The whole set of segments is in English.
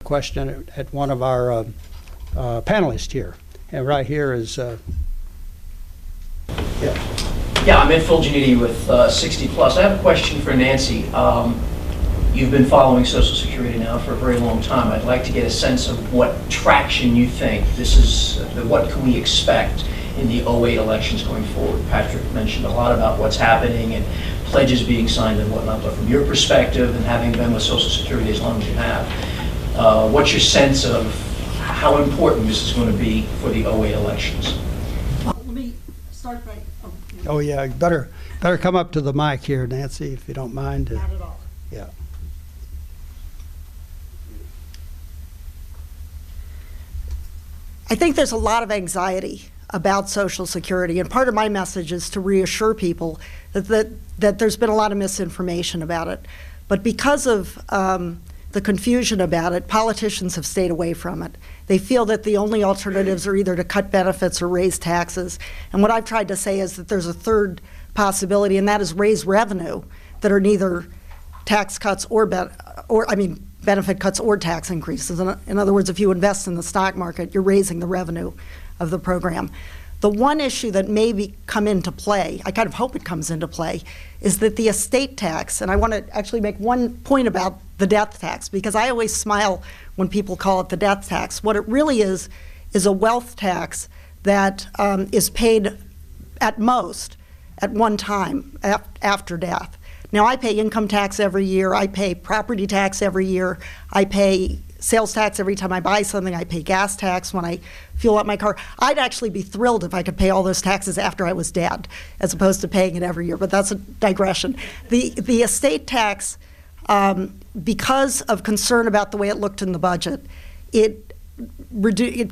question at one of our panelists here. And right here is, Yeah, I'm Ed Fulginiti with 60 Plus. I have a question for Nancy. You've been following Social Security now for a very long time. I'd like to get a sense of what traction you think this is, what can we expect in the '08 elections going forward. Patrick mentioned a lot about what's happening and pledges being signed and whatnot, but from your perspective and having been with Social Security as long as you have, what's your sense of how important this is going to be for the '08 elections? Well, let me start by... oh yeah, better come up to the mic here, Nancy, if you don't mind. Not at all. Yeah. I think there's a lot of anxiety about Social Security, and part of my message is to reassure people that there's been a lot of misinformation about it. But because of the confusion about it, politicians have stayed away from it. They feel that the only alternatives are either to cut benefits or raise taxes. And what I've tried to say is that there's a third possibility, and that is raise revenue that are neither tax cuts or benefit cuts or tax increases. In other words, if you invest in the stock market, you're raising the revenue of the program. The one issue that may come into play, I kind of hope it comes into play, is that the estate tax, and I want to actually make one point about the death tax, because I always smile when people call it the death tax. What it really is a wealth tax that is paid at most at one time after death. Now, I pay income tax every year, I pay property tax every year, I pay sales tax every time I buy something, I pay gas tax when I fuel up my car. I'd actually be thrilled if I could pay all those taxes after I was dead, as opposed to paying it every year, but that's a digression. The estate tax, because of concern about the way it looked in the budget, it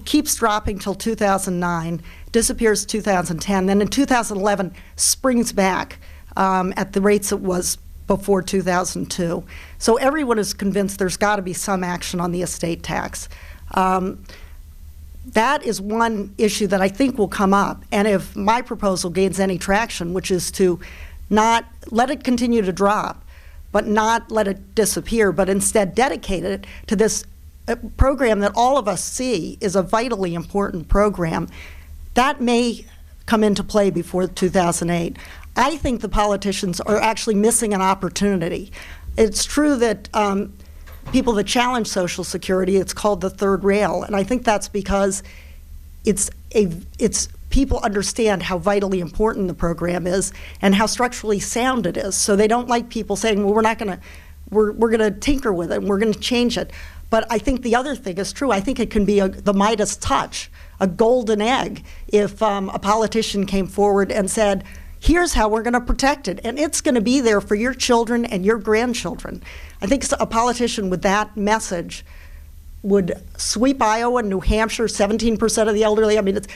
keeps dropping till 2009, disappears 2010, then in 2011 springs back at the rates it was before 2002. So everyone is convinced there's got to be some action on the estate tax. That is one issue that I think will come up, and if my proposal gains any traction, which is to not let it continue to drop, but not let it disappear, but instead dedicate it to this program that all of us see is a vitally important program, that may come into play before 2008. I think the politicians are actually missing an opportunity. It's true that people that challenge Social Security, it's called the third rail, and I think that's because it's people understand how vitally important the program is and how structurally sound it is. So they don't like people saying, well, we're gonna tinker with it and we're gonna change it. But I think the other thing is true. I think it can be the Midas touch, a golden egg, if a politician came forward and said, here's how we're going to protect it, and it's going to be there for your children and your grandchildren. I think a politician with that message would sweep Iowa and New Hampshire, 17% of the elderly. I mean, it's